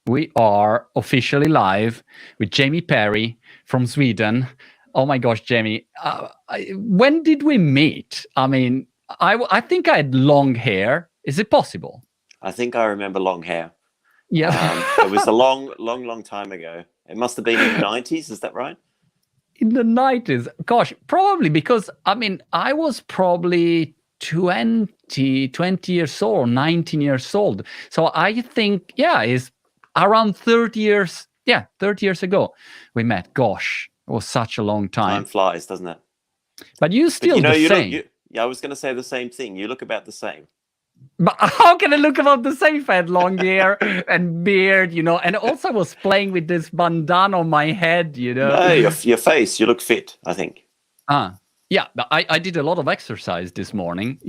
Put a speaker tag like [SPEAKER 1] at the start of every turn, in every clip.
[SPEAKER 1] we are officially live with Jamie Perry from Sweden. Oh my gosh, Jamie, when did we meet? I mean, I think I had long hair. Is it possible?
[SPEAKER 2] I think I remember long hair.
[SPEAKER 1] Yeah.
[SPEAKER 2] It was a long time ago. It must have been in the 90s. Is that right?
[SPEAKER 1] In the 90s. Gosh, probably because, I mean, I was probably 20 years old, 19 years old. So I think, yeah, it's around 30 years. Yeah, 30 years ago we met. Gosh, it was such a long time.
[SPEAKER 2] Time flies, doesn't it?
[SPEAKER 1] But you still the same.
[SPEAKER 2] I was going to say the same thing. You look about the same.
[SPEAKER 1] But how can I look about the same if I had long hair and beard, and also I was playing with this bandana on my head,
[SPEAKER 2] No, your face, you look fit, I think.
[SPEAKER 1] Yeah, but I did a lot of exercise this morning.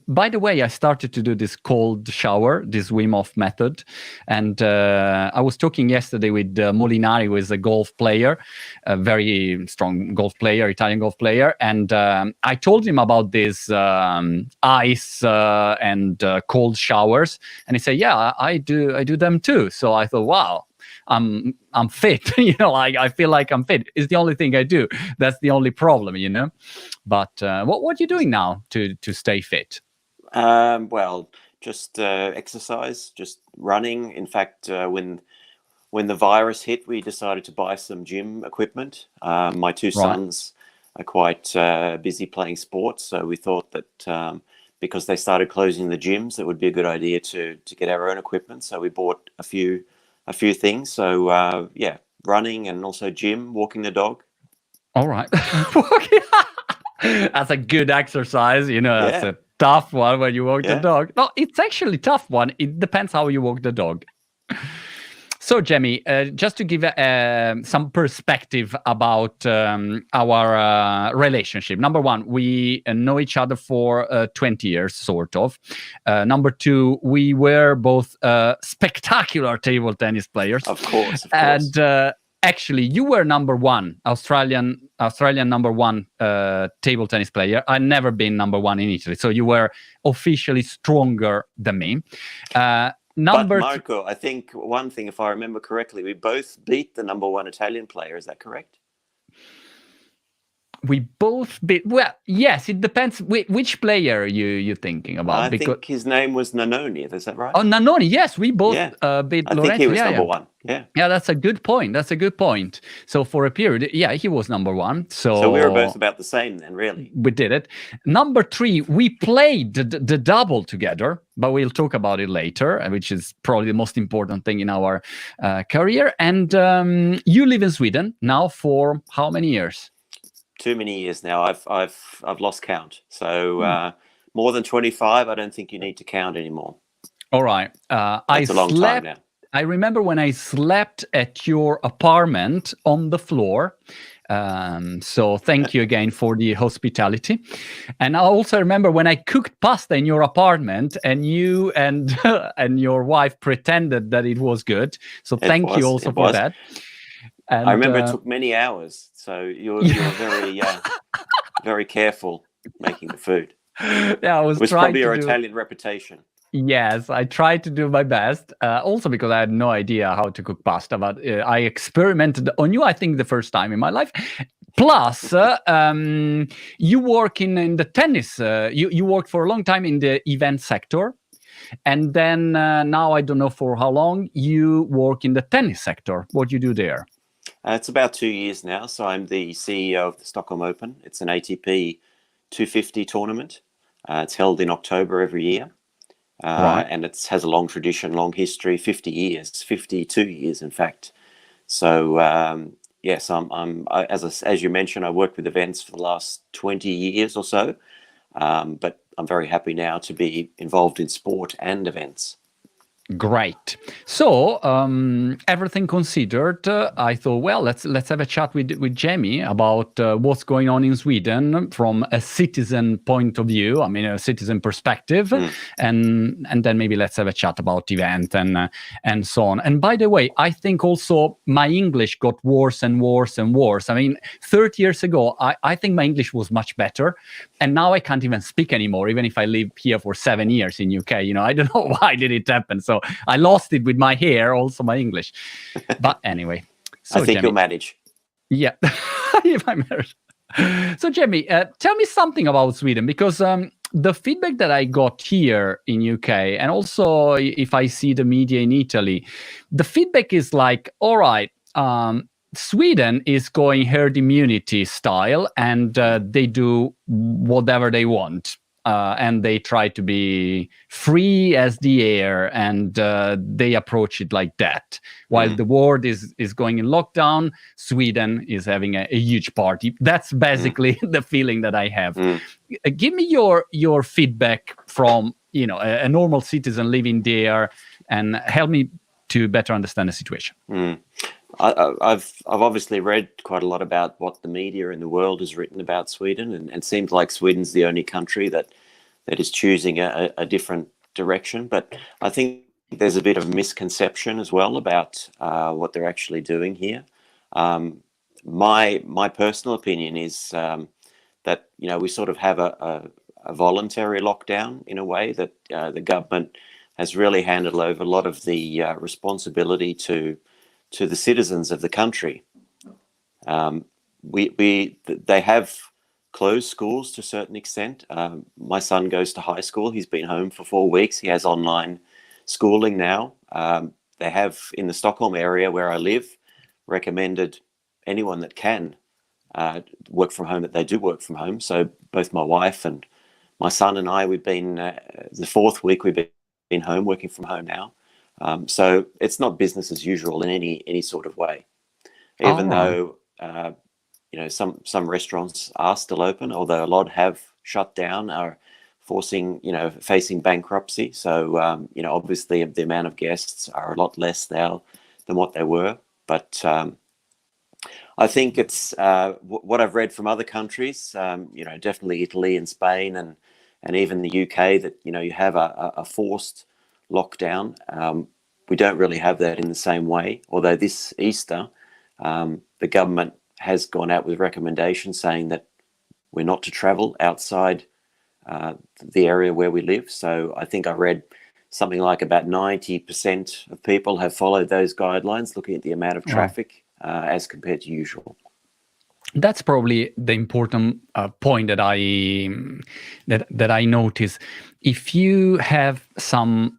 [SPEAKER 1] By the way, I started to do this cold shower, this Wim Hof method. And I was talking yesterday with Molinari, who is a golf player, a very strong golf player, Italian golf player. And I told him about this ice and cold showers. And he said, yeah, I do them too. So I thought, wow. I'm fit, I feel like I'm fit. It's the only thing I do. That's the only problem, But what are you doing now to stay fit?
[SPEAKER 2] Well, just exercise, just running. In fact, when the virus hit, we decided to buy some gym equipment. My two sons are quite busy playing sports, so we thought that because they started closing the gyms, it would be a good idea to get our own equipment. So we bought a few things. So running and also gym, walking the dog.
[SPEAKER 1] All right. That's a good exercise, that's a tough one when you walk the dog. No, it's actually a tough one. It depends how you walk the dog. So, Jamie, just to give some perspective about our relationship. Number one, we know each other for 20 years, sort of. Number two, we were both spectacular table tennis players.
[SPEAKER 2] Of course.
[SPEAKER 1] And actually, you were number one, Australian number one table tennis player. I've never been number one in Italy. So you were officially stronger than me.
[SPEAKER 2] But Marco, I think one thing, if I remember correctly, we both beat the number one Italian player. Is that correct?
[SPEAKER 1] We both beat. Well, yes, it depends. Which player you're thinking about?
[SPEAKER 2] I think his name was Nannoni. Is that right?
[SPEAKER 1] Oh, Nannoni. Yes, we both beat Lorenzo.
[SPEAKER 2] I think he was number one. Yeah.
[SPEAKER 1] Yeah, that's a good point. So for a period, he was number one. So
[SPEAKER 2] we were both about the same then, really.
[SPEAKER 1] We did it. Number three, we played the double together, but we'll talk about it later, which is probably the most important thing in our career. And you live in Sweden now for how many years?
[SPEAKER 2] Too many years now. I've lost count. So more than 25. I don't think you need to count anymore.
[SPEAKER 1] All right.
[SPEAKER 2] That's a long time now.
[SPEAKER 1] I remember when I slept at your apartment on the floor. So thank you again for the hospitality. And I also remember when I cooked pasta in your apartment, and you and your wife pretended that it was good. So thank you also for that. And
[SPEAKER 2] I remember it took many hours. So you were very very careful making the food.
[SPEAKER 1] Yeah,
[SPEAKER 2] it was probably your Italian reputation.
[SPEAKER 1] Yes, I tried to do my best. Also because I had no idea how to cook pasta, but I experimented on you, I think, the first time in my life. Plus, you work in the tennis. You worked for a long time in the event sector. And then now, I don't know for how long, you work in the tennis sector. What do you do there?
[SPEAKER 2] It's about 2 years now. So I'm the CEO of the Stockholm Open. It's an ATP 250 tournament. It's held in October every year. And it has a long tradition, long history, 50 years, 52 years, in fact. So, yes, as you mentioned, I worked with events for the last 20 years or so. But I'm very happy now to be involved in sport and events.
[SPEAKER 1] Great. So, everything considered, I thought, well, let's have a chat with Jamie about what's going on in Sweden from a citizen point of view. I mean, a citizen perspective, and then maybe let's have a chat about event and so on. And by the way, I think also my English got worse and worse and worse. I mean, 30 years ago, I think my English was much better, and now I can't even speak anymore, even if I live here for 7 years in UK. I don't know why did it happen. So so I lost it with my hair, also my English. But anyway, so
[SPEAKER 2] I think
[SPEAKER 1] Jamie,
[SPEAKER 2] you'll manage.
[SPEAKER 1] Yeah, if I manage. So Jamie, tell me something about Sweden, because the feedback that I got here in UK, and also if I see the media in Italy, the feedback is like, all right, Sweden is going herd immunity style, and they do whatever they want. And they try to be free as the air, and they approach it like that. While the world is going in lockdown, Sweden is having a huge party. That's basically the feeling that I have. Give me your feedback from a normal citizen living there, and help me to better understand the situation.
[SPEAKER 2] I've obviously read quite a lot about what the media in the world has written about Sweden, and it seems like Sweden's the only country that is choosing a different direction. But I think there's a bit of misconception as well about what they're actually doing here. My personal opinion is that we sort of have a voluntary lockdown in a way, that the government has really handed over a lot of the responsibility to the citizens of the country. They have closed schools to a certain extent. My son goes to high school. He's been home for 4 weeks. He has online schooling now. They have, in the Stockholm area where I live, recommended anyone that can work from home, that they do work from home. So both my wife and my son and I, we've been the 4th week we've been home, working from home now. So it's not business as usual in any sort of way, even though some restaurants are still open, although a lot have shut down, are facing bankruptcy. So obviously the amount of guests are a lot less now than what they were. But I think it's what I've read from other countries, definitely Italy and Spain and even the UK, that you have a forced lockdown. We don't really have that in the same way, although this Easter the government has gone out with recommendations saying that we're not to travel outside the area where we live. So I think I read something like about 90% of people have followed those guidelines, looking at the amount of traffic as compared to usual.
[SPEAKER 1] That's probably the important point that I notice. If you have some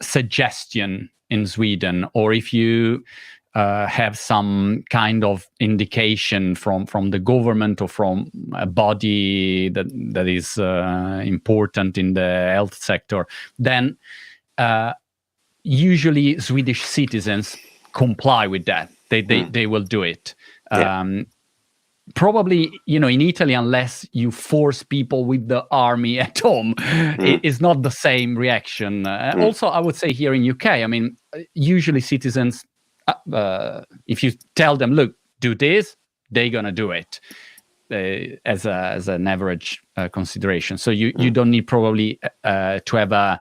[SPEAKER 1] suggestion in Sweden, or if you have some kind of indication from the government or from a body that is important in the health sector, then usually Swedish citizens comply with that. They will do it. Probably, in Italy, unless you force people with the army at home, it is not the same reaction. Also, I would say here in UK, I mean, usually citizens, if you tell them, look, do this, they're gonna do it as an average consideration. So you don't need probably to have a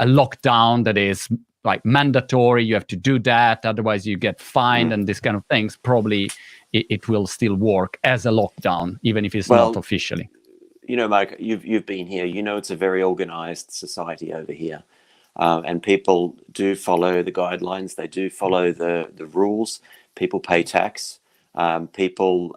[SPEAKER 1] lockdown that is like mandatory. You have to do that, otherwise you get fined and this kind of things. Probably it will still work as a lockdown, even if it's not officially.
[SPEAKER 2] Mike, you've been here. It's a very organized society over here. And people do follow the guidelines. They do follow the rules. People pay tax. People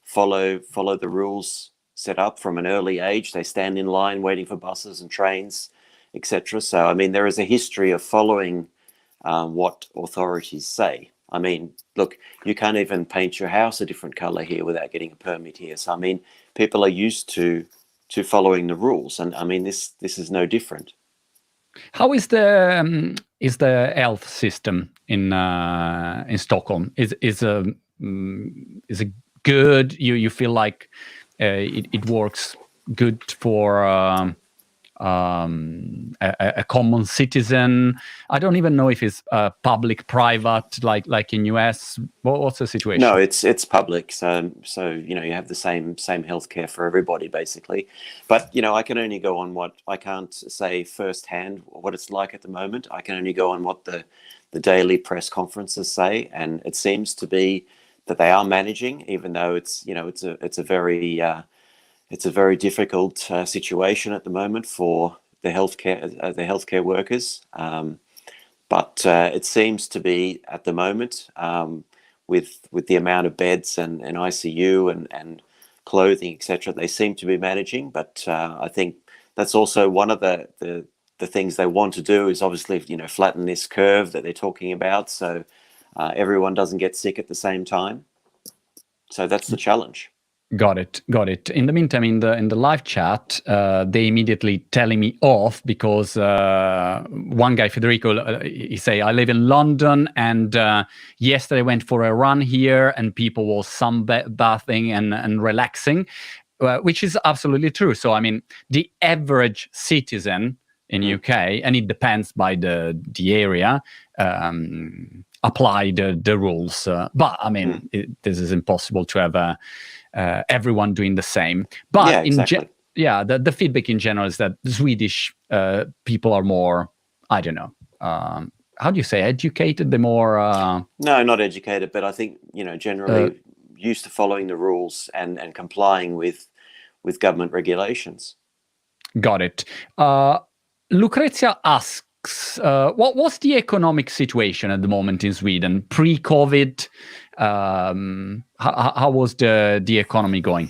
[SPEAKER 2] follow the rules set up from an early age. They stand in line waiting for buses and trains, etc. So, I mean, there is a history of following what authorities say. I mean, look, you can't even paint your house a different color here without getting a permit here. So, I mean, people are used to following the rules, and I mean, this is no different.
[SPEAKER 1] How is the health system in Stockholm? Is it good? You feel like it works good for a common citizen? I don't even know if it's public, private, like in US. What's the situation?
[SPEAKER 2] No, it's public. So you have the same healthcare for everybody basically. But I can only go on what I can't say firsthand what it's like at the moment. I can only go on what the daily press conferences say, and it seems to be that they are managing, even though it's a very difficult situation at the moment for the healthcare workers. But it seems to be at the moment, with the amount of beds and ICU and clothing, etc., they seem to be managing. But I think that's also one of the things they want to do is obviously, flatten this curve that they're talking about, so everyone doesn't get sick at the same time. So that's the challenge.
[SPEAKER 1] Got it. In the meantime, in the live chat, they immediately telling me off because one guy, Federico, he say, I live in London, and yesterday I went for a run here, and people were sunbathing and relaxing, which is absolutely true. So I mean, the average citizen in UK, and it depends by the area, apply the rules. But I mean, this is impossible to have everyone doing the same. But
[SPEAKER 2] yeah, exactly.
[SPEAKER 1] The feedback in general is that Swedish people are more, I don't know, how do you say, educated? They're more...
[SPEAKER 2] No, not educated, but I think, generally used to following the rules and complying with government regulations. Got
[SPEAKER 1] it. Lucrezia asks, what's the economic situation at the moment in Sweden pre-COVID? How was the economy going?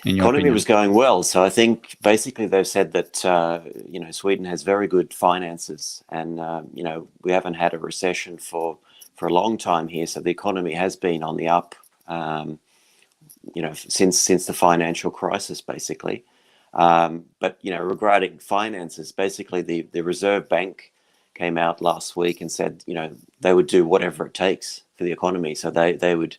[SPEAKER 1] In your
[SPEAKER 2] economy
[SPEAKER 1] opinion?
[SPEAKER 2] Was going well. So I think basically they've said that Sweden has very good finances, and we haven't had a recession for a long time here. So the economy has been on the up, since the financial crisis, basically. But regarding finances, basically the Reserve Bank came out last week and said they would do whatever it takes for the economy. So they would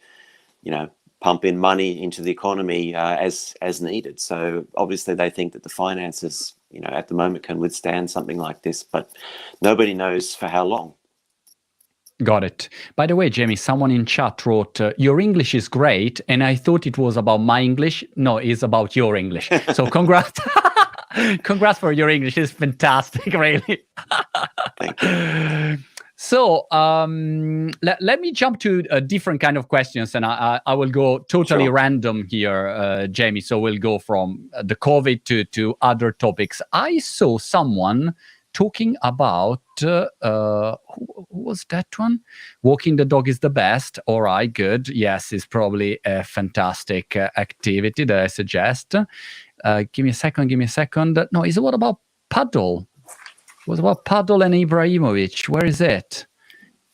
[SPEAKER 2] pump in money into the economy as needed. So obviously they think that the finances at the moment can withstand something like this, but nobody knows for how long.
[SPEAKER 1] Got it. By the way, Jamie, someone in chat wrote, your English is great, and I thought it was about my English. No, it's about your English. So congrats. Congrats for your English. It's fantastic, really.
[SPEAKER 2] Thank you.
[SPEAKER 1] So let me jump to a different kind of questions, and I will go totally random here, Jamie. So we'll go from the COVID to other topics. I saw someone talking about, who was that one? Walking the dog is the best. All right, good. Yes, it's probably a fantastic activity that I suggest. Give me a second. No, it's what about paddle? It was about paddle and Ibrahimovic. Where is it?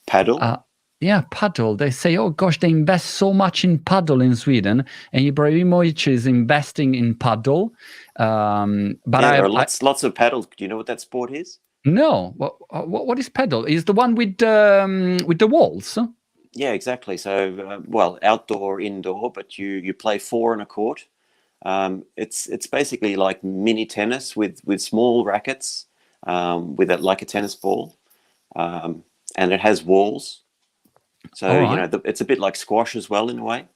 [SPEAKER 2] Paddle?
[SPEAKER 1] Yeah, paddle. They say, oh gosh, they invest so much in paddle in Sweden, and Ibrahimovic is investing in paddle. But
[SPEAKER 2] there are lots of paddle. Do you know what that sport is?
[SPEAKER 1] No. What is paddle? Is the one with the walls?
[SPEAKER 2] Yeah, exactly. So, outdoor, indoor, but you play 4 on a court. It's basically like mini tennis with small rackets, with like a tennis ball, and it has walls. So it's a bit like squash as well in a way.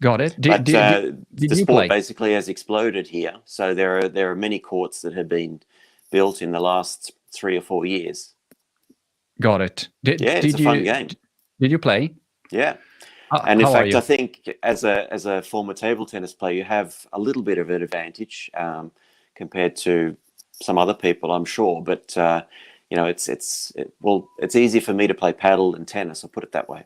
[SPEAKER 1] Got it.
[SPEAKER 2] The sport basically has exploded here. So there are many courts that have been built in the last 3 or 4 years.
[SPEAKER 1] Got it.
[SPEAKER 2] It's a fun game.
[SPEAKER 1] Did you play?
[SPEAKER 2] Yeah. And in fact, I think as a former table tennis player, you have a little bit of an advantage compared to some other people, I'm sure. But it's easy for me to play paddle and tennis. I'll put it that way.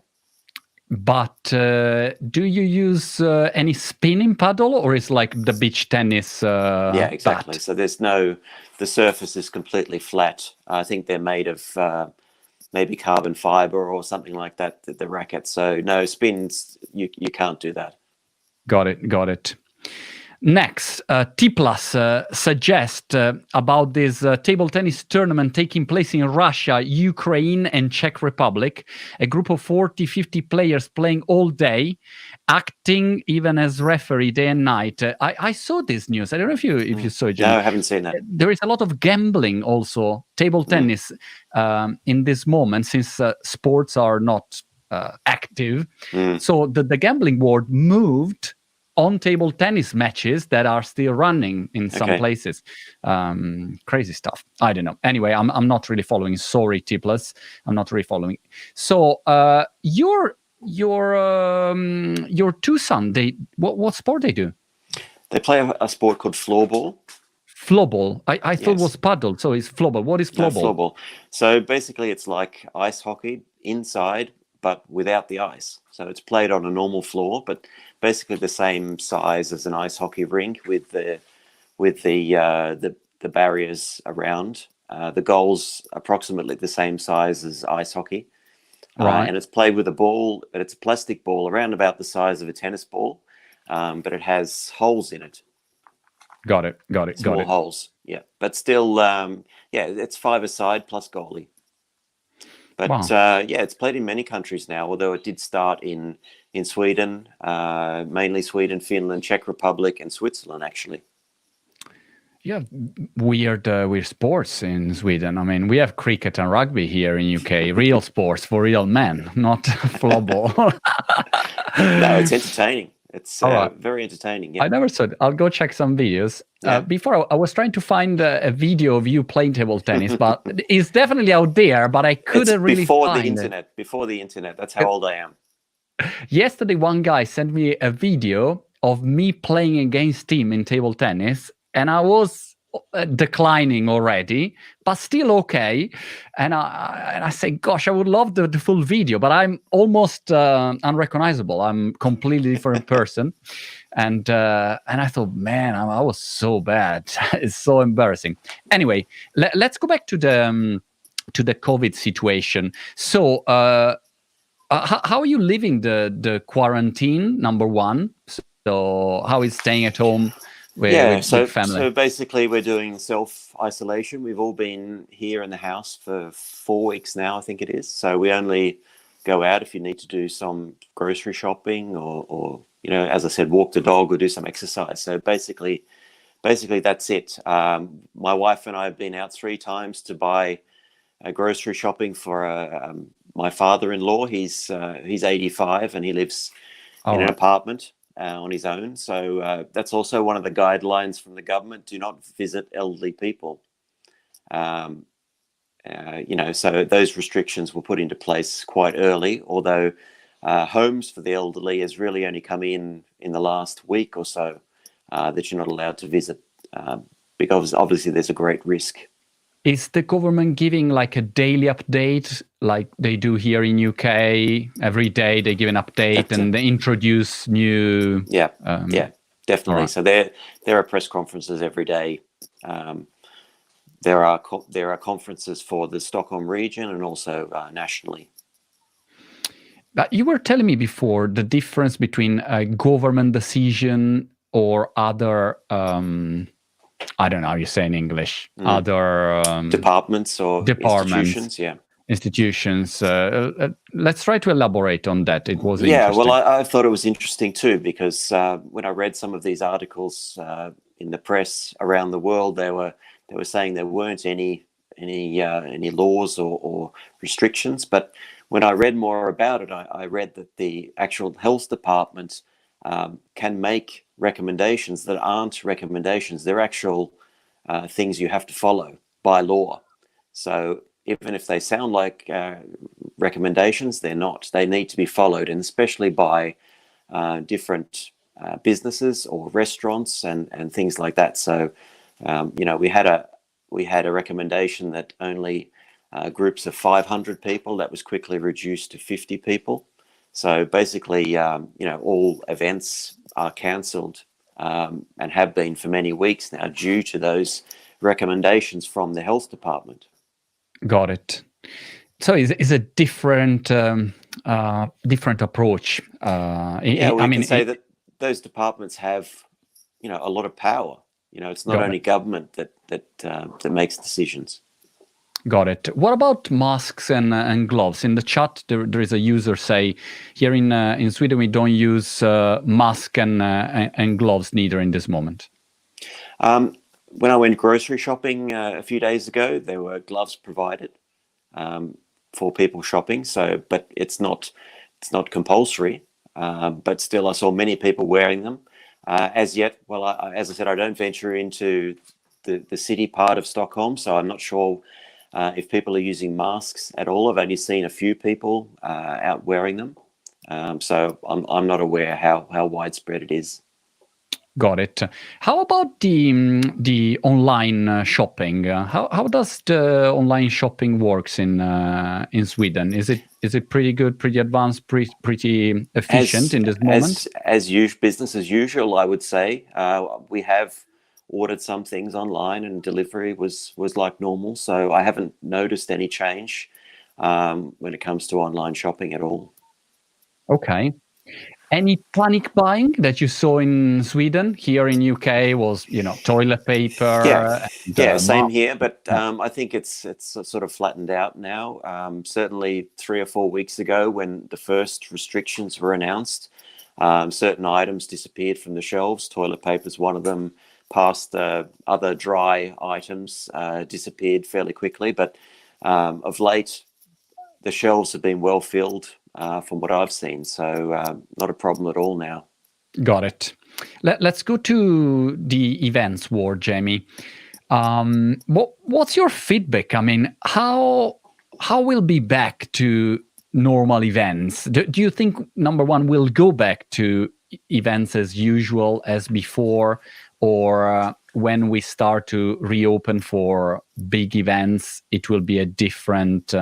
[SPEAKER 1] But do you use any spinning paddle, or is like the beach tennis?
[SPEAKER 2] Yeah, exactly.
[SPEAKER 1] Bat?
[SPEAKER 2] So the surface is completely flat. I think they're made of maybe carbon fiber or something like that, the racket. So no spins, you can't do that.
[SPEAKER 1] Got it. Next, T-Plus suggests about this table tennis tournament taking place in Russia, Ukraine, and Czech Republic. A group of 40-50 players playing all day, acting even as referee day and night. I saw this news. I don't know if you saw it, Jim.
[SPEAKER 2] No, I haven't seen that.
[SPEAKER 1] There is a lot of gambling also, table tennis, in this moment, since sports are not active. So the gambling world moved on table tennis matches that are still running in some places. Crazy stuff. I don't know. Anyway, I'm not really following. Sorry, T-Plus. I'm not really following. So your two sons, what sport they do?
[SPEAKER 2] They play a sport called floorball.
[SPEAKER 1] Floorball. I thought it
[SPEAKER 2] Yes.
[SPEAKER 1] was paddle, so it's floorball. What is floorball?
[SPEAKER 2] No, floorball. So basically it's like ice hockey inside, but without the ice. So it's played on a normal floor, but basically the same size as an ice hockey rink with the barriers around. The goal's approximately the same size as ice hockey.
[SPEAKER 1] Right.
[SPEAKER 2] And it's played with a ball, but it's a plastic ball around about the size of a tennis ball, but it has holes in it.
[SPEAKER 1] Got it.
[SPEAKER 2] Small holes, yeah. But still, it's 5-a-side plus goalie. But
[SPEAKER 1] wow.
[SPEAKER 2] it's played in many countries now, although it did start in Sweden, mainly Sweden, Finland, Czech Republic, and Switzerland, actually.
[SPEAKER 1] Yeah, weird sports in Sweden. I mean, we have cricket and rugby here in UK, real sports for real men, not floorball.
[SPEAKER 2] No, it's entertaining. It's very entertaining. Yeah.
[SPEAKER 1] I never saw it. I'll go check some videos. Before, I was trying to find a video of you playing table tennis, but it's definitely out there, but I couldn't really find it.
[SPEAKER 2] Before the internet. That's how old I am.
[SPEAKER 1] Yesterday, one guy sent me a video of me playing against him in table tennis, and I was declining already, but still okay. And I say, gosh, I would love the full video, but I'm almost unrecognizable. I'm completely different person. And I thought, man, I was so bad. It's so embarrassing. Anyway, let's go back to the COVID situation. So how are you living the quarantine, number one? So how is staying at home with family?
[SPEAKER 2] So basically we're doing self-isolation. We've all been here in the house for 4 weeks now, I think it is. So we only go out if you need to do some grocery shopping or as I said, walk the dog or do some exercise. So basically that's it. My wife and I have been out 3 times to buy grocery shopping for my father-in-law. He's 85 and he lives in an apartment on his own. So that's also one of the guidelines from the government: do not visit elderly people. So those restrictions were put into place quite early, although homes for the elderly has really only come in the last week or so, that you're not allowed to visit, because obviously there's a great risk.
[SPEAKER 1] Is the government giving like a daily update like they do here in UK? Every day they give an update and they introduce new...
[SPEAKER 2] Yeah, definitely.
[SPEAKER 1] Right.
[SPEAKER 2] So there are press conferences every day. There are conferences for the Stockholm region and also nationally.
[SPEAKER 1] But you were telling me before the difference between a government decision or other... I don't know how you say in English. Other
[SPEAKER 2] departments or institutions. Yeah,
[SPEAKER 1] institutions. Let's try to elaborate on that. It was interesting.
[SPEAKER 2] Well, I thought it was interesting too, because when I read some of these articles in the press around the world, they were saying there weren't any laws or restrictions. But when I read more about it, I read that the actual health department can make recommendations that aren't recommendations. They're actual things you have to follow by law. So even if they sound like recommendations, they're not. They need to be followed, and especially by different businesses or restaurants and things like that. So we had a recommendation that only groups of 500 people, that was quickly reduced to 50 people. So basically, all events are cancelled and have been for many weeks now due to those recommendations from the health department.
[SPEAKER 1] Got it. So it's a different different approach.
[SPEAKER 2] We can say that those departments have, a lot of power. It's not only government that makes decisions.
[SPEAKER 1] Got it. What about masks and gloves? In the chat, there is a user say, here in Sweden we don't use mask and gloves neither in this moment.
[SPEAKER 2] When I went grocery shopping a few days ago, there were gloves provided for people shopping. So, but it's not compulsory. But still, I saw many people wearing them. As yet, well, as I said, I don't venture into the city part of Stockholm, so I'm not sure if people are using masks at all. I've only seen a few people out wearing them. So I'm not aware how widespread it is.
[SPEAKER 1] Got it. How about the online shopping? How does the online shopping works in Sweden? Is it pretty good, pretty advanced, pretty efficient in this moment?
[SPEAKER 2] As usual, business as usual, I would say. We have ordered some things online, and delivery was like normal. So I haven't noticed any change when it comes to online shopping at all.
[SPEAKER 1] Okay. Any panic buying that you saw in Sweden? Here in UK was, toilet paper.
[SPEAKER 2] Yeah, same here. But I think it's sort of flattened out now. Certainly 3 or 4 weeks ago, when the first restrictions were announced, certain items disappeared from the shelves. Toilet paper is one of them. Past other dry items disappeared fairly quickly. But of late, the shelves have been well filled. From what I've seen, so not a problem at all now.
[SPEAKER 1] Got it. Let's go to the events world, Jamie. What's your feedback? I mean, how we'll be back to normal events? Do you think, number one, we'll go back to events as usual as before, or when we start to reopen for big events, it will be a different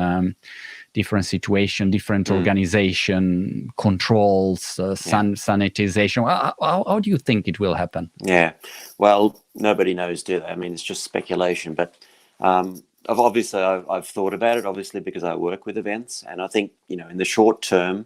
[SPEAKER 1] situation, different organization, controls, sanitization? How do you think it will happen?
[SPEAKER 2] Yeah, well, nobody knows, do they? I mean, it's just speculation. But I've thought about it, obviously, because I work with events. And I think, in the short term,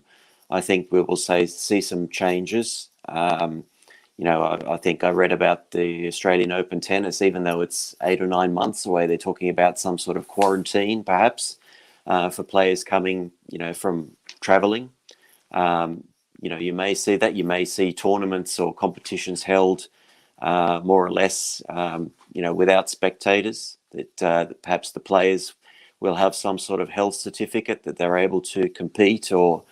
[SPEAKER 2] I think we will see some changes. I think I read about the Australian Open tennis, even though it's 8 or 9 months away, they're talking about some sort of quarantine, perhaps, for players coming, from traveling. You may see that. You may see tournaments or competitions held more or less, without spectators, that perhaps the players will have some sort of health certificate that they're able to compete or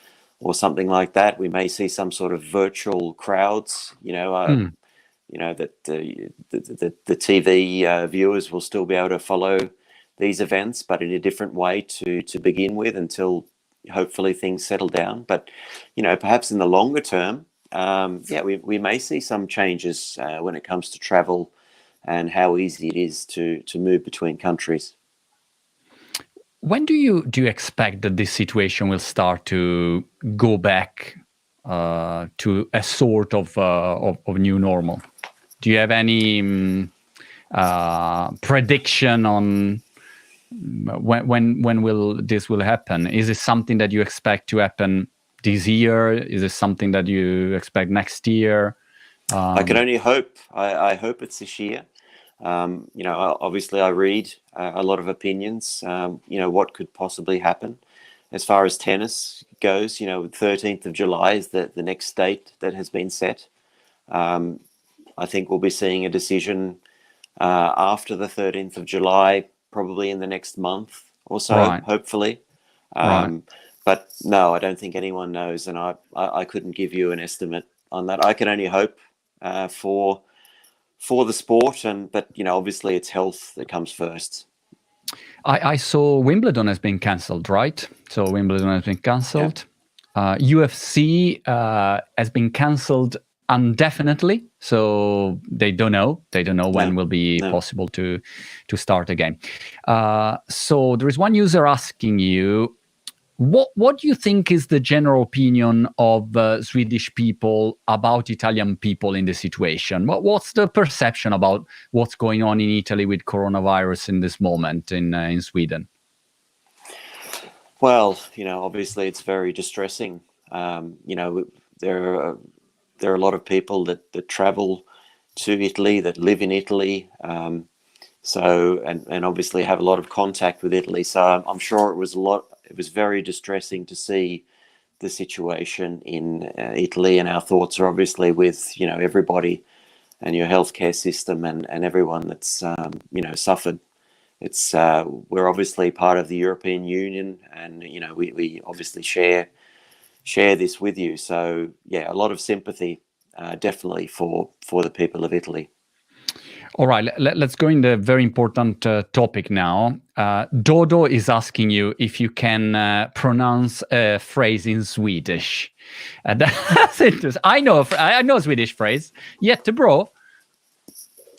[SPEAKER 2] something like that. We may see some sort of virtual crowds, that the TV viewers will still be able to follow these events, but in a different way to begin with, until hopefully things settle down. But perhaps in the longer term, we may see some changes when it comes to travel and how easy it is to move between countries.
[SPEAKER 1] When do you expect that this situation will start to go back to a sort of new normal? Do you have any prediction on when will happen? Is it something that you expect to happen this year? Is it something that you expect next year?
[SPEAKER 2] I can only hope. I hope it's this year. Obviously I read a lot of opinions, what could possibly happen. As far as tennis goes, 13th of July is the next date that has been set. I think we'll be seeing a decision after the 13th of July, probably in the next month or so, right. Hopefully.
[SPEAKER 1] Right.
[SPEAKER 2] But no, I don't think anyone knows, and I couldn't give you an estimate on that. I can only hope for the sport, but obviously it's health that comes first.
[SPEAKER 1] I saw Wimbledon has been cancelled, right? So Wimbledon has been cancelled. Yeah. UFC has been cancelled indefinitely, so they don't know when will be possible to start again. So there is one user asking you, what do you think is the general opinion of Swedish people about Italian people in this situation? What's the perception about what's going on in Italy with coronavirus in this moment in Sweden?
[SPEAKER 2] Well, obviously it's very distressing. There are a lot of people that travel to Italy, that live in Italy, and obviously have a lot of contact with Italy. So I'm sure it was very distressing to see the situation in Italy, and our thoughts are obviously with everybody and your healthcare system and everyone that's suffered. It's we're obviously part of the European Union, and we obviously share this with you. So yeah, a lot of sympathy definitely for the people of Italy.
[SPEAKER 1] All right, let's go in the very important topic now. Dodo is asking you if you can pronounce a phrase in Swedish. That's interesting. I know a Swedish phrase. Jättebra.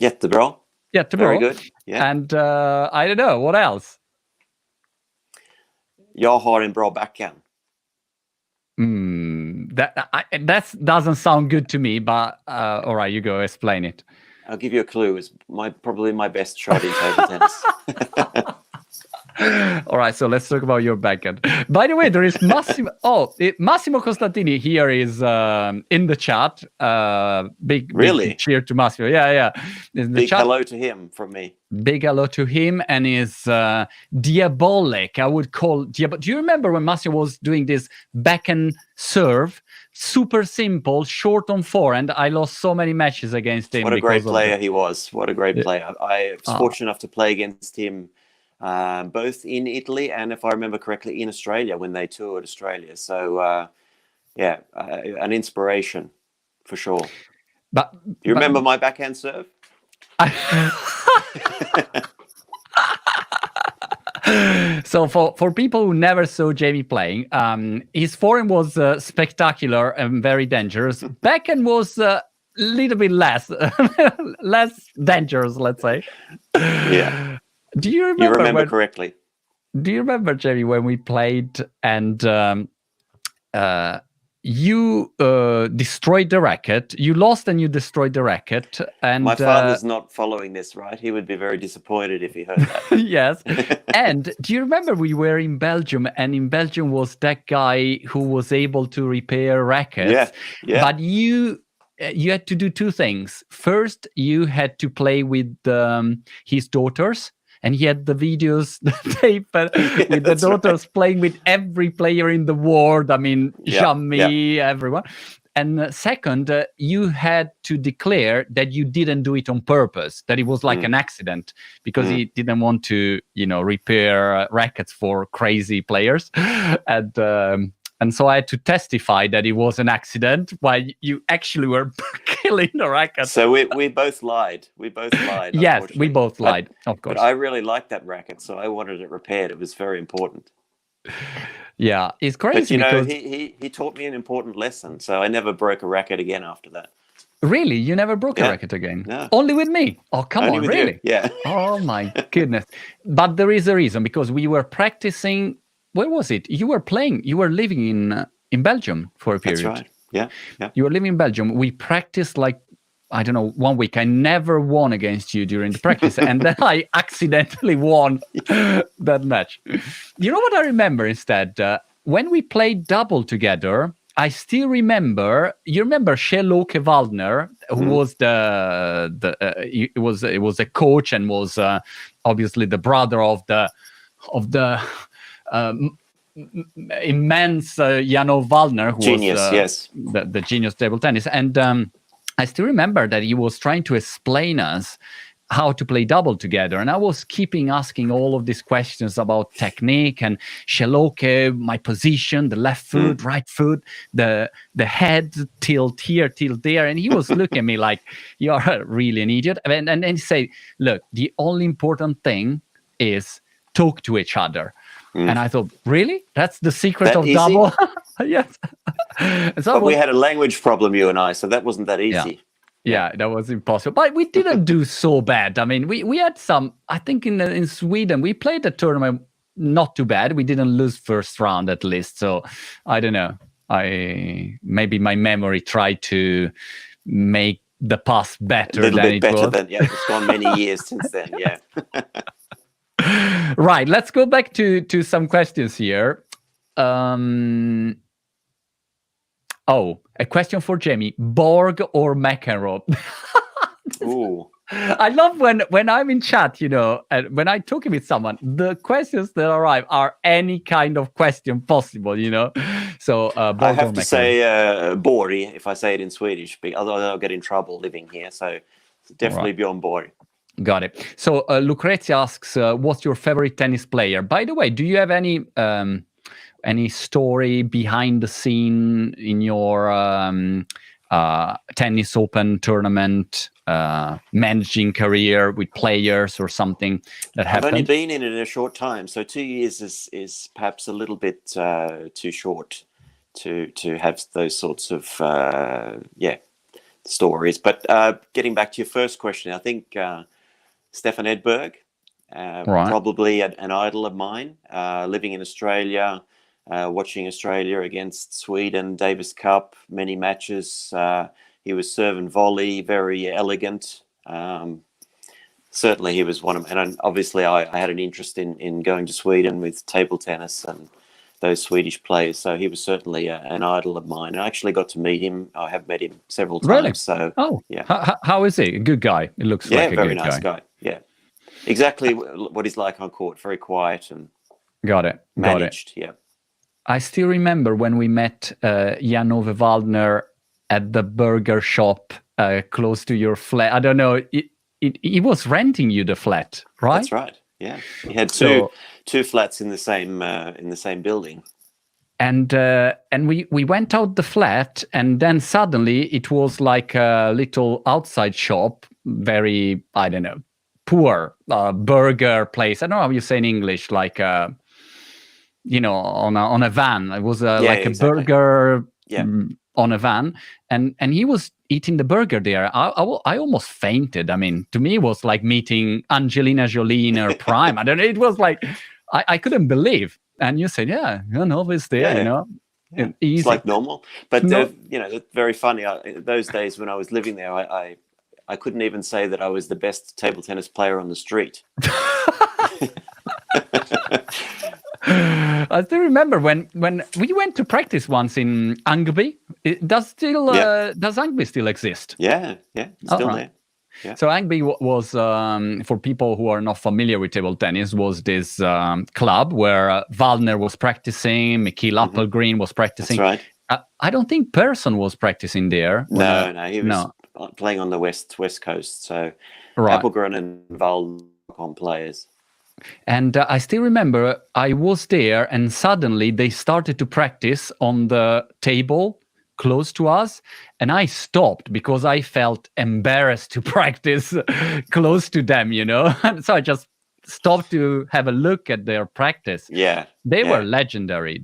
[SPEAKER 2] Jättebra.
[SPEAKER 1] Jättebra.
[SPEAKER 2] Very good. Yeah.
[SPEAKER 1] And I don't know, what else?
[SPEAKER 2] Jag har en bra backhand.
[SPEAKER 1] That doesn't sound good to me, but all right, you go, explain it.
[SPEAKER 2] I'll give you a clue. It's probably my best shot in table tennis.
[SPEAKER 1] All right, so let's talk about your backhand. By the way, there is Massimo. Massimo Costantini here is in the chat. Big cheer to Massimo. Yeah.
[SPEAKER 2] Big hello to him from me.
[SPEAKER 1] Big hello to him, and is diabolic. I would call do you remember when Massimo was doing this backhand serve? Super simple, short on forehand. I lost so many matches against him.
[SPEAKER 2] What a great player he was. What a great player. I was fortunate enough to play against him both in Italy and, if I remember correctly, in Australia when they toured Australia. So, an inspiration for sure.
[SPEAKER 1] But
[SPEAKER 2] you remember my backhand serve?
[SPEAKER 1] So for people who never saw Jamie playing, his forehand was spectacular and very dangerous. Backhand was a little bit less dangerous, let's say.
[SPEAKER 2] Yeah.
[SPEAKER 1] Do you remember?
[SPEAKER 2] You remember correctly.
[SPEAKER 1] Do you remember, Jamie, when we played and you destroyed the racket? You lost and you destroyed the racket. And
[SPEAKER 2] my father's not following this, right? He would be very disappointed if he heard that.
[SPEAKER 1] Yes. And do you remember we were in Belgium, and in Belgium was that guy who was able to repair rackets?
[SPEAKER 2] Yeah.
[SPEAKER 1] But you had to do two things. First, you had to play with his daughters. And he had the videos, the tape with the daughters playing with every player in the world. I mean, Jamie, everyone. And second, you had to declare that you didn't do it on purpose, that it was like an accident, because he didn't want to, repair rackets for crazy players. And so I had to testify that it was an accident while you actually were killing the racket.
[SPEAKER 2] So we both lied.
[SPEAKER 1] Yes, we both lied, of course.
[SPEAKER 2] But I really liked that racket, so I wanted it repaired. It was very important.
[SPEAKER 1] Yeah, it's crazy.
[SPEAKER 2] But he taught me an important lesson, so I never broke a racket again after that.
[SPEAKER 1] Really? You never broke a racket again?
[SPEAKER 2] No.
[SPEAKER 1] Only with me? Oh, come on, really?
[SPEAKER 2] You. Yeah.
[SPEAKER 1] Oh my goodness. But there is a reason, because we were practicing. Where was it? You were living in Belgium for a period.
[SPEAKER 2] That's right. Yeah.
[SPEAKER 1] You were living in Belgium. We practiced like, I don't know, 1 week. I never won against you during the practice. And then I accidentally won that match. You know what I remember instead? When we played double together, I still remember, you remember Kjell-Åke Waldner, who was it was a coach and was obviously the brother of the immense Jano Waldner, who was the genius table tennis. And I still remember that he was trying to explain us how to play double together. And I was keeping asking all of these questions about technique and Kjell-Åke, my position, the left foot, right foot, the head, tilt here, tilt there. And he was looking at me like, you are really an idiot. And then he said, look, the only important thing is talk to each other. And I thought, really? That's the secret of double? Yes. So
[SPEAKER 2] but we had a language problem, you and I, so that wasn't that easy.
[SPEAKER 1] Yeah, that was impossible. But we didn't do so bad. I mean, we had some, I think in Sweden, we played the tournament not too bad. We didn't lose first round at least. So I don't know. Maybe my memory tried to make the past better than it was.
[SPEAKER 2] It's gone many years since then, yeah.
[SPEAKER 1] Right, let's go back to some questions here. A question for Jamie. Borg or McEnroe?
[SPEAKER 2] Ooh.
[SPEAKER 1] I love when I'm in chat, and when I'm talking with someone, the questions that arrive are any kind of question possible, So Borg
[SPEAKER 2] I have
[SPEAKER 1] or
[SPEAKER 2] to
[SPEAKER 1] McEnroe?
[SPEAKER 2] say Borg if I say it in Swedish, otherwise I'll get in trouble living here. So definitely Bjorn Borg.
[SPEAKER 1] Got it. So Lucrezia asks, what's your favorite tennis player? By the way, do you have any story behind the scene in your tennis open tournament, managing career with players or something that happened?
[SPEAKER 2] I've only been in it a short time, so 2 years is perhaps a little bit too short to have those sorts of stories. But getting back to your first question, I think Stefan Edberg, probably an idol of mine, living in Australia, watching Australia against Sweden, Davis Cup, many matches. He was serve and volley, very elegant. Certainly he was one of, and obviously I had an interest in going to Sweden with table tennis and those Swedish players. So he was certainly an idol of mine. I actually got to meet him. I have met him several times.
[SPEAKER 1] Really?
[SPEAKER 2] So, yeah.
[SPEAKER 1] How is he? A good guy. It looks like a
[SPEAKER 2] very
[SPEAKER 1] good
[SPEAKER 2] nice guy. Yeah. Exactly what he's like on court. Very quiet and managed. Yeah.
[SPEAKER 1] I still remember when we met Jan-Ove Waldner at the burger shop close to your flat. I don't know. He was renting you the flat, right?
[SPEAKER 2] That's right. Yeah, he had two flats in the same building.
[SPEAKER 1] And we went out the flat, and then suddenly it was like a little outside shop, very, I don't know, poor burger place. I don't know how you say in English, like on a van. It was like a burger on a van, and he was eating the burger there. I almost fainted. I mean, to me, it was like meeting Angelina Jolie in her prime. I don't know. It was like I couldn't believe. And you said, it's there,
[SPEAKER 2] Yeah. It's like normal. But very funny. Those days when I was living there, I couldn't even say that I was the best table tennis player on the street.
[SPEAKER 1] I still remember when we went to practice once in Angby. Does Angby still exist?
[SPEAKER 2] Yeah, still there. Yeah.
[SPEAKER 1] So Angby was, for people who are not familiar with table tennis, was this club where Waldner was practicing, Michiel Appelgreen was practicing.
[SPEAKER 2] That's right.
[SPEAKER 1] I don't think Persson was practicing there.
[SPEAKER 2] No, he was playing on the west coast. So Appelgren and Waldner on players.
[SPEAKER 1] And I still remember I was there, and suddenly they started to practice on the table close to us, and I stopped because I felt embarrassed to practice close to them, So I just stopped to have a look at their practice.
[SPEAKER 2] Yeah,
[SPEAKER 1] they were legendary.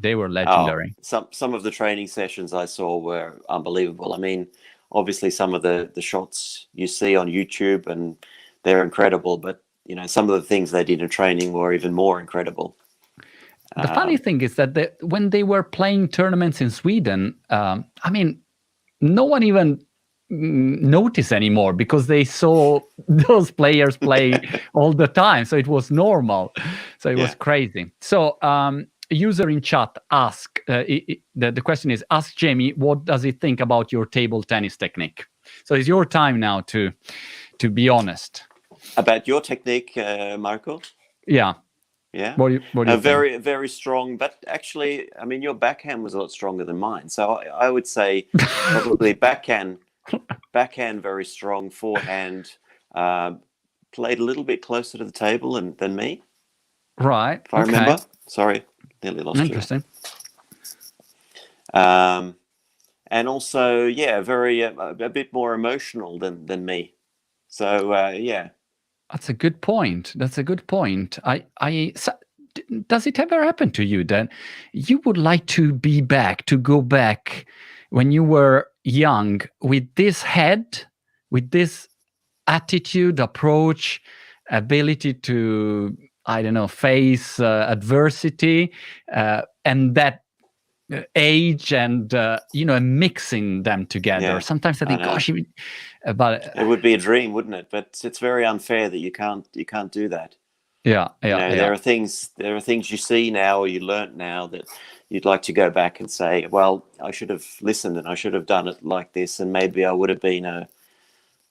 [SPEAKER 2] Some of the training sessions I saw were unbelievable. I mean, obviously some of the shots you see on YouTube, and they're incredible, but some of the things they did in training were even more incredible.
[SPEAKER 1] The funny thing is that when they were playing tournaments in Sweden, I mean, no one even noticed anymore because they saw those players play all the time. So it was normal. So it was crazy. So a user in chat asked, the question is, ask Jamie, what does he think about your table tennis technique? So it's your time now to be honest.
[SPEAKER 2] About your technique, Marco?
[SPEAKER 1] Yeah.
[SPEAKER 2] Yeah.
[SPEAKER 1] What do you think?
[SPEAKER 2] Very, very strong. But actually, I mean, your backhand was a lot stronger than mine. So I would say probably backhand very strong, forehand, played a little bit closer to the table than me.
[SPEAKER 1] Right.
[SPEAKER 2] If I remember. Sorry, nearly lost you.
[SPEAKER 1] Interesting.
[SPEAKER 2] And also, very a bit more emotional than me. So,
[SPEAKER 1] That's a good point. Does it ever happen to you that you would like to go back when you were young with this head, with this attitude, approach, ability to, face adversity, and that age and mixing them together? Sometimes I think, gosh, but
[SPEAKER 2] it would be a dream, wouldn't it? But it's very unfair that you can't do that. There are things you see now or you learnt now that you'd like to go back and say, well, I should have listened and I should have done it like this, and maybe I would have been had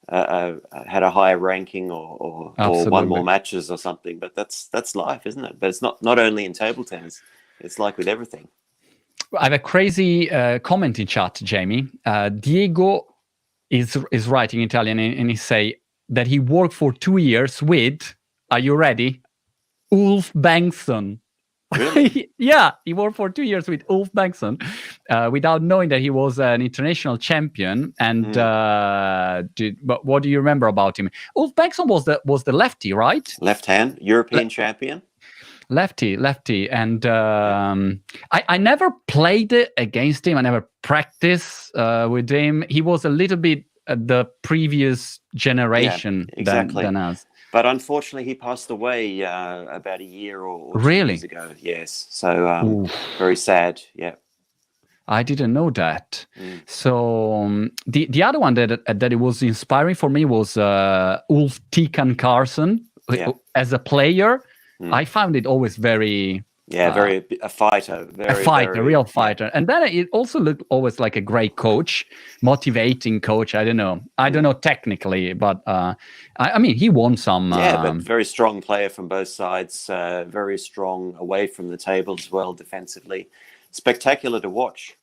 [SPEAKER 2] a higher ranking or won more matches or something. But that's life, isn't it? But it's not only in table tennis. It's like with everything.
[SPEAKER 1] I have a crazy comment in chat, Jamie. Diego is writing Italian, and he say that he worked for 2 years with, are you ready? Ulf Bengtsson.
[SPEAKER 2] Really?
[SPEAKER 1] Yeah, he worked for 2 years with Ulf Bengtsson, without knowing that he was an international champion. And but what do you remember about him? Ulf Bengtsson was the lefty, right?
[SPEAKER 2] Left hand, European champion.
[SPEAKER 1] Lefty, and I never played against him. I never practiced with him. He was a little bit the previous generation than us.
[SPEAKER 2] But unfortunately, he passed away about a year or 2
[SPEAKER 1] Really?
[SPEAKER 2] years ago. Yes, so very sad. Yeah,
[SPEAKER 1] I didn't know that. So the other one that it was inspiring for me was Ulf Tikan Carlson as a player. I found it always very
[SPEAKER 2] a fighter,
[SPEAKER 1] real fighter. And then it also looked always like a great coach, motivating coach. I don't know technically, but I mean, he won some.
[SPEAKER 2] But very strong player from both sides. Very strong away from the table as well, defensively. Spectacular to watch.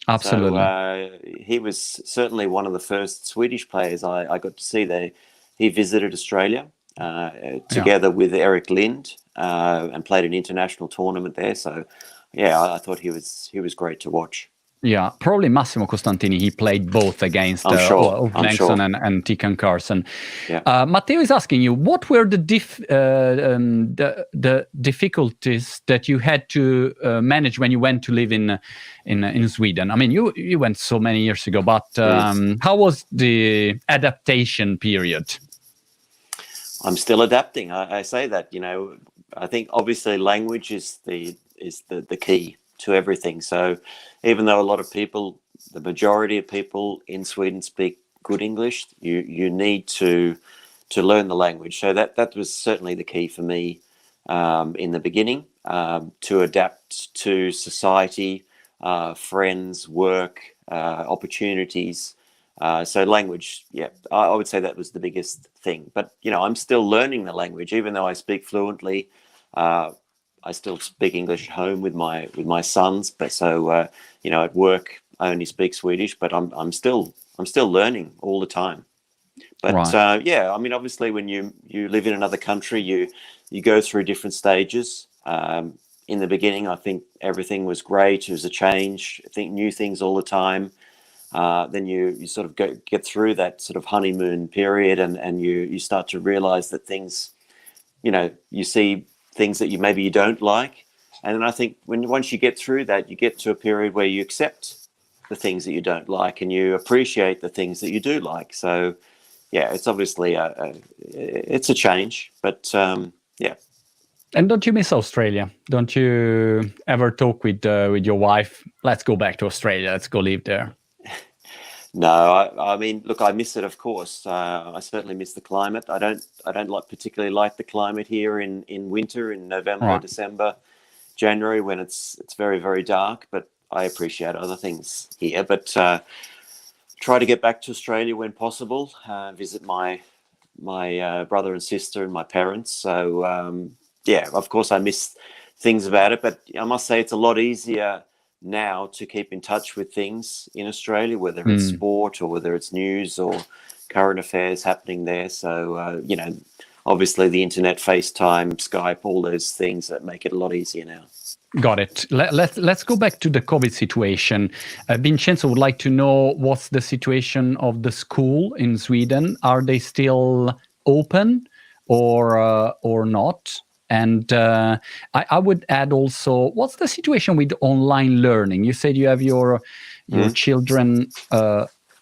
[SPEAKER 1] Absolutely.
[SPEAKER 2] So, he was certainly one of the first Swedish players I got to see there. He visited Australia together with Eric Lind and played an international tournament there. So, I thought he was great to watch.
[SPEAKER 1] Yeah, probably Massimo Costantini. He played both against Ulf Bengtsson and Tikan Carlson.
[SPEAKER 2] Yeah.
[SPEAKER 1] Matteo is asking you, what were the difficulties that you had to manage when you went to live in Sweden? I mean, you went so many years ago, but how was the adaptation period?
[SPEAKER 2] I'm still adapting. I say that, I think obviously language is the key to everything. So even though a lot of people, the majority of people in Sweden speak good English, you need to learn the language. So that was certainly the key for me in the beginning, to adapt to society, friends, work, opportunities. So language, I would say that was the biggest thing. But, I'm still learning the language, even though I speak fluently. I still speak English at home with my sons, but so at work I only speak Swedish. But I'm still learning all the time. But
[SPEAKER 1] right.
[SPEAKER 2] I mean, obviously, when you live in another country, you go through different stages. In the beginning, I think everything was great. It was a change. I think new things all the time. Then you sort of get through that sort of honeymoon period, and you start to realize that things, you see things that maybe you don't like. And then I think once you get through that, you get to a period where you accept the things that you don't like and you appreciate the things that you do like. So, it's obviously it's a change, but
[SPEAKER 1] And don't you miss Australia? Don't you ever talk with your wife? Let's go back to Australia. Let's go live there.
[SPEAKER 2] No, I mean, look, I miss it, of course. I certainly miss the climate. I don't particularly like the climate here in winter, in November, December, January, when it's very, very dark. But I appreciate other things here. But try to get back to Australia when possible. Visit my brother and sister and my parents. So of course, I miss things about it. But I must say, it's a lot easier now to keep in touch with things in Australia, whether it's sport or whether it's news or current affairs happening there. So, obviously the internet, FaceTime, Skype, all those things that make it a lot easier now.
[SPEAKER 1] Got it. Let's go back to the COVID situation. Vincenzo would like to know what's the situation of the school in Sweden. Are they still open or not? And I would add also, what's the situation with online learning? You said you have your children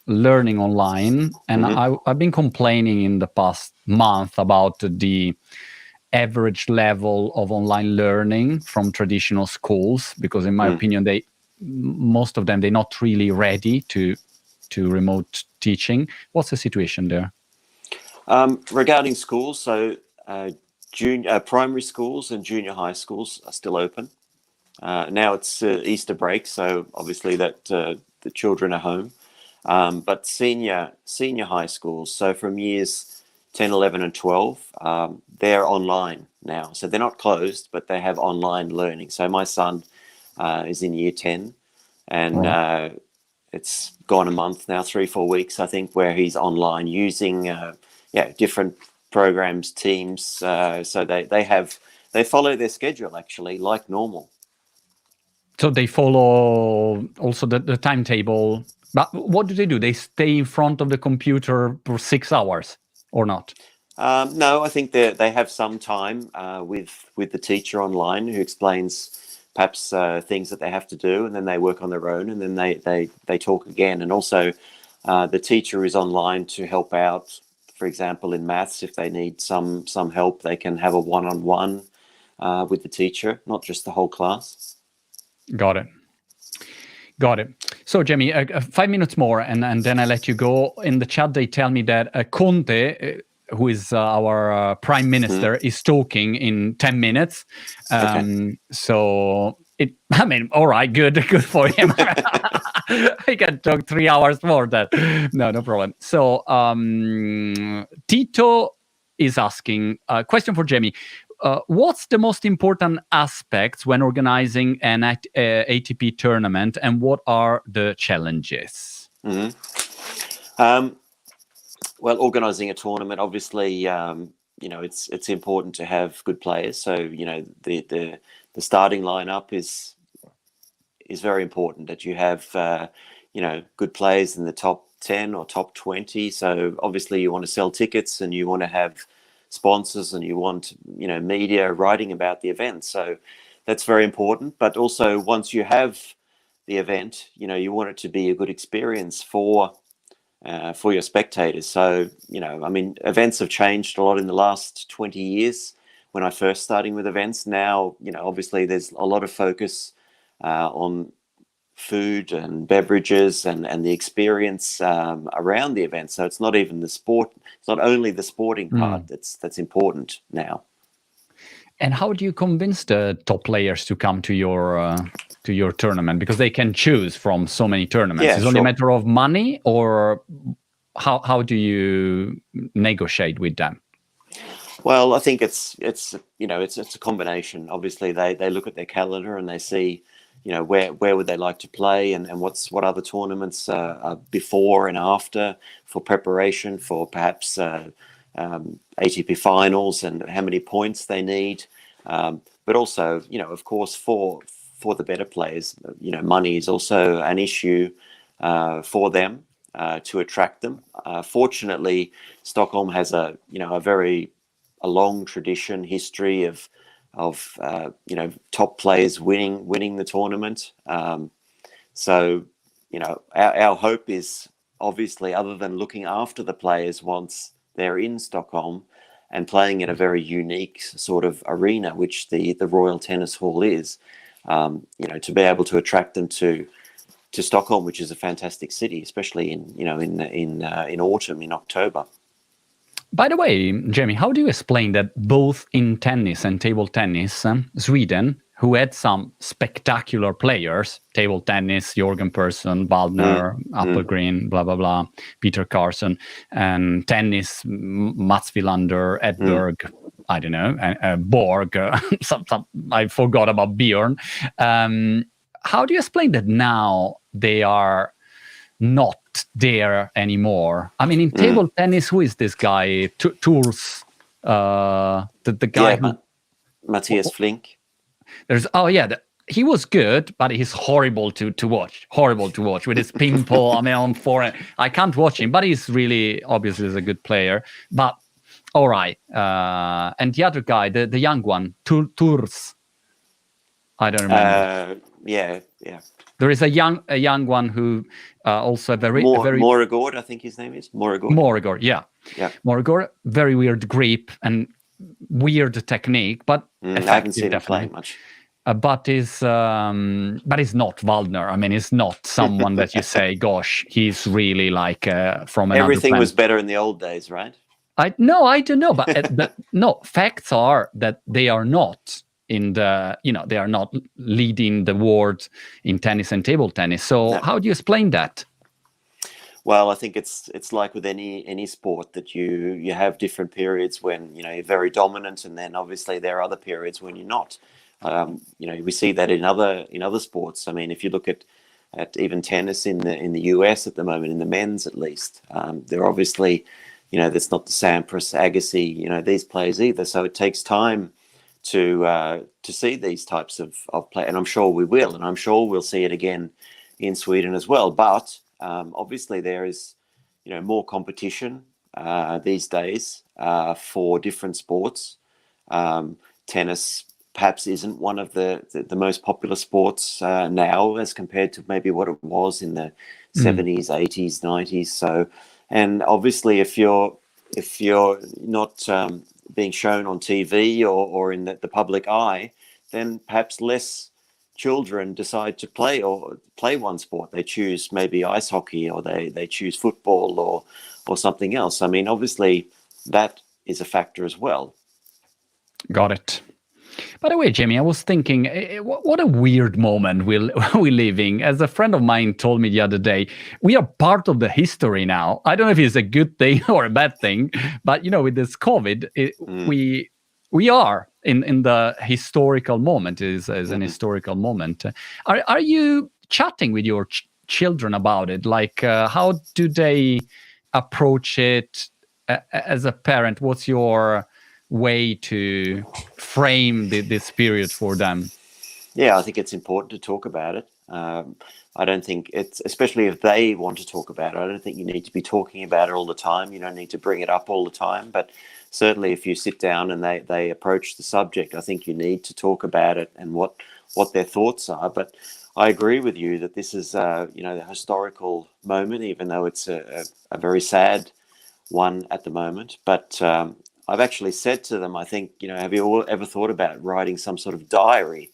[SPEAKER 1] learning online, and I've been complaining in the past month about the average level of online learning from traditional schools, because in my opinion, most of them, they're not really ready to remote teaching. What's the situation there?
[SPEAKER 2] Regarding schools, so primary schools and junior high schools are still open. Now it's Easter break, so obviously that the children are home. But senior high schools, so from years 10, 11 and 12, they're online now. So they're not closed, but they have online learning. So my son is in year 10, and it's gone a month now, 3-4 weeks, I think, where he's online using different programs, teams. So they have They follow their schedule actually, like normal.
[SPEAKER 1] So they follow also the timetable. But what do? They stay in front of the computer for 6 hours or not?
[SPEAKER 2] No, I think they have some time with the teacher online who explains perhaps things that they have to do, and then they work on their own, and then they talk again. And also, the teacher is online to help out. For example, in maths, if they need some help, they can have a one-on-one with the teacher, not just the whole class.
[SPEAKER 1] Got it. So, Jamie, 5 minutes more, and then I let you go. In the chat, they tell me that Conte, who is our prime minister, is talking in 10 minutes.
[SPEAKER 2] Okay.
[SPEAKER 1] So, all right, good for him. I can talk 3 hours more then. No problem. So, Tito is asking a question for Jamie. What's the most important aspects when organizing an ATP tournament, and what are the challenges?
[SPEAKER 2] Well, organizing a tournament, obviously, it's important to have good players. So, the starting lineup is very important, that you have, good players in the top 10 or top 20. So obviously you want to sell tickets, and you want to have sponsors, and you want, media writing about the event. So that's very important. But also, once you have the event, you want it to be a good experience for your spectators. So, events have changed a lot in the last 20 years. When I first starting with events, now, obviously there's a lot of focus on food and beverages and the experience around the event. So it's not even the sport. It's not only the sporting part that's important now.
[SPEAKER 1] And how do you convince the top players to come to your tournament? Because they can choose from so many tournaments.
[SPEAKER 2] Yeah,
[SPEAKER 1] it's only a matter of money, or how do you negotiate with them?
[SPEAKER 2] Well, I think it's a combination. Obviously, they look at their calendar and they see, where would they like to play, and what other tournaments are before and after for preparation for perhaps ATP finals, and how many points they need. But also, of course, for the better players, money is also an issue for them to attract them. Fortunately, Stockholm has a long tradition, history of top players winning the tournament. So, our hope is, obviously, other than looking after the players once they're in Stockholm and playing in a very unique sort of arena, which the Royal Tennis Hall is, to be able to attract them to Stockholm, which is a fantastic city, especially in autumn, in October.
[SPEAKER 1] By the way, Jamie, how do you explain that both in tennis and table tennis, Sweden, who had some spectacular players, table tennis, Jorgen Persson, Waldner, Appelgren, blah, blah, blah, Peter Carson, and tennis, Mats Wilander, Edberg, I don't know, Borg, I forgot about Bjorn. How do you explain that now they are not there anymore? I mean, in table tennis, who is this guy? Tours, the guy who...
[SPEAKER 2] Matthias Flink.
[SPEAKER 1] He was good, but he's horrible to watch. Horrible to watch with his pimple. On foreign. I can't watch him, but he's really, obviously, is a good player. But all right. And the other guy, the young one, Tours. I don't remember.
[SPEAKER 2] Yeah.
[SPEAKER 1] There is a young one who also very
[SPEAKER 2] Morigord, I think his name is
[SPEAKER 1] Morigord, yeah. Morigord, very weird grip and weird technique, but
[SPEAKER 2] I haven't seen him play much.
[SPEAKER 1] But is not Waldner. I mean, he's not someone that you say, "Gosh, he's really like from another
[SPEAKER 2] Everything
[SPEAKER 1] planet."
[SPEAKER 2] was better in the old days, right?
[SPEAKER 1] I don't know, but no. Facts are that they are not. They are not leading the world in tennis and table tennis. So how do you explain that?
[SPEAKER 2] Well, I think it's like with any sport, that you have different periods when you're very dominant, and then obviously there are other periods when you're not. We see that in other sports. I mean, if you look at even tennis in the US at the moment, in the men's at least, they're obviously, that's not the Sampras, Agassi, these players either. So it takes time to see these types of play, and I'm sure we will, and I'm sure we'll see it again in Sweden as well. But obviously there is, more competition these days for different sports. Tennis perhaps isn't one of the most popular sports now as compared to maybe what it was in the 70s, 80s, 90s. So, and obviously if you're not being shown on TV or in the public eye, then perhaps less children decide to play one sport. They choose maybe ice hockey, or they choose football or something else. I mean, obviously that is a factor as well.
[SPEAKER 1] Got it. By the way, Jamie, I was thinking, what a weird moment we're living. As a friend of mine told me the other day, we are part of the history now. I don't know if it's a good thing or a bad thing, but with this COVID, we are in the historical moment. Is an historical moment. Are you chatting with your children about it? Like, how do they approach it as a parent? What's your way to frame this period for them?
[SPEAKER 2] Yeah, I think it's important to talk about it. I don't think it's, especially if they want to talk about it, I don't think you need to be talking about it all the time. You don't need to bring it up all the time. But certainly if you sit down and they approach the subject, I think you need to talk about it and what their thoughts are. But I agree with you that this is, the historical moment, even though it's a very sad one at the moment. But I've actually said to them, I think, have you all ever thought about writing some sort of diary?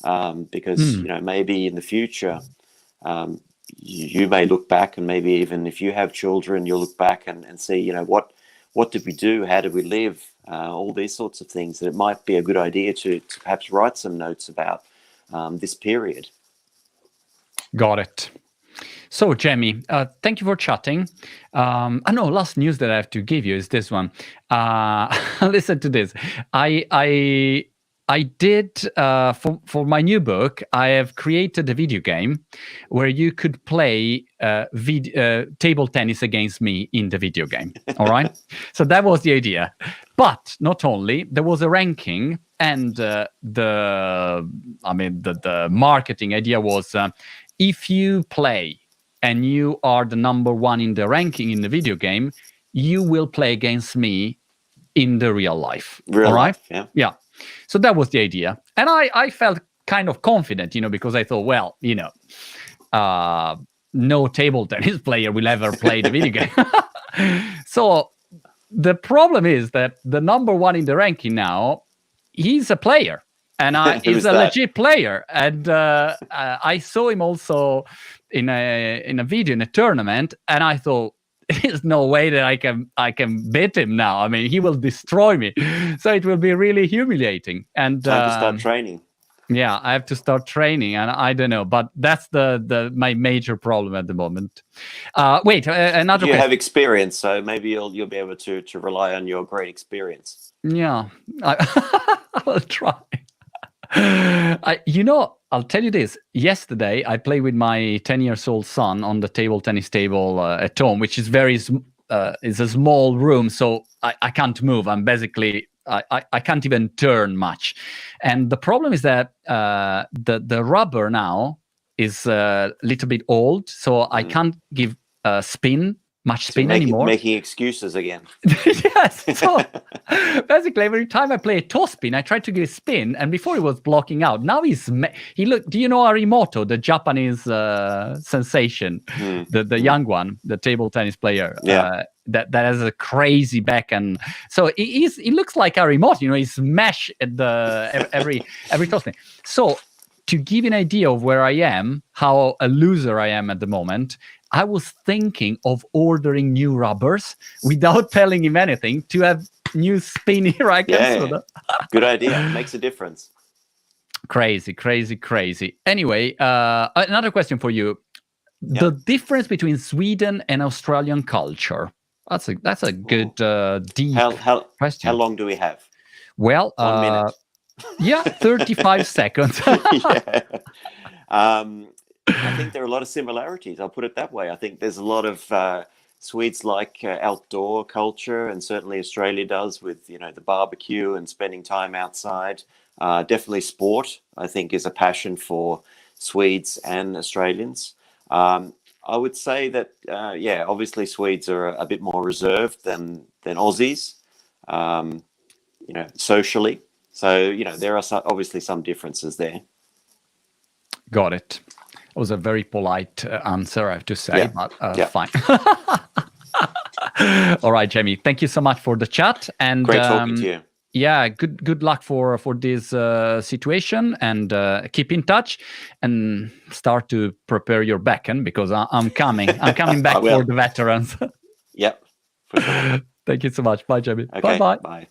[SPEAKER 2] Because, maybe in the future, you may look back, and maybe even if you have children, you'll look back and see, what did we do? How did we live? All these sorts of things. That it might be a good idea to perhaps write some notes about this period.
[SPEAKER 1] Got it. So, Jamie, thank you for chatting. Last news that I have to give you is this one. Listen to this. I did, for my new book, I have created a video game where you could play table tennis against me in the video game. All right? So that was the idea. But not only, there was a ranking, and the marketing idea was if you play and you are the number one in the ranking in the video game, you will play against me in the real life.
[SPEAKER 2] Real
[SPEAKER 1] life,
[SPEAKER 2] yeah.
[SPEAKER 1] Yeah. So that was the idea. And I felt kind of confident, because I thought, well, no table tennis player will ever play the video game. So the problem is that the number one in the ranking now, he's a player. And he's a legit player. And I saw him also in a video in a tournament, and I thought, there's no way that I can beat him now. I mean, he will destroy me. So it will be really humiliating. And
[SPEAKER 2] time to start training.
[SPEAKER 1] Yeah, I have to start training, and I don't know, but that's my major problem at the moment. Wait, another.
[SPEAKER 2] You have experience, so maybe you'll be able to rely on your great experience.
[SPEAKER 1] Yeah, I will try. I'll tell you this. Yesterday, I played with my 10-year-old son on the table tennis table at home, which is is a small room, so I can't move. I'm basically, I can't even turn much. And the problem is that the rubber now is a little bit old, so I can't give much spin anymore.
[SPEAKER 2] Making excuses again.
[SPEAKER 1] Yes. So basically, every time I play a toe spin, I try to get a spin, and before he was blocking out. Now he look. Do you know Arimoto, the Japanese sensation, the young one, the table tennis player?
[SPEAKER 2] Yeah.
[SPEAKER 1] That has a crazy back, and so he looks like Arimoto. He smash at every toe spin. So to give you an idea of where I am, how a loser I am at the moment, I was thinking of ordering new rubbers without telling him anything to have new spinny rackets.
[SPEAKER 2] Yeah. Good idea. Makes a difference.
[SPEAKER 1] Crazy. Anyway, another question for you. Yeah. The difference between Sweden and Australian culture. That's a good deep question.
[SPEAKER 2] How long do we have?
[SPEAKER 1] Well,
[SPEAKER 2] 1 minute.
[SPEAKER 1] Yeah, 35 seconds.
[SPEAKER 2] Yeah. I think there are a lot of similarities. I'll put it that way. I think there's a lot of Swedes like outdoor culture, and certainly Australia does with, the barbecue and spending time outside. Definitely sport, I think, is a passion for Swedes and Australians. I would say that, obviously Swedes are a bit more reserved than Aussies, socially. So, there are obviously some differences there.
[SPEAKER 1] Got it. It was a very polite answer, I have to say, but fine. All right, Jamie, thank you so much for the chat. And
[SPEAKER 2] great talking to you.
[SPEAKER 1] Yeah, good luck for this situation, and keep in touch and start to prepare your backend, because I'm coming. I'm coming back for the veterans.
[SPEAKER 2] Yep. For sure.
[SPEAKER 1] Thank you so much. Bye, Jamie.
[SPEAKER 2] Okay,
[SPEAKER 1] Bye-bye.
[SPEAKER 2] bye.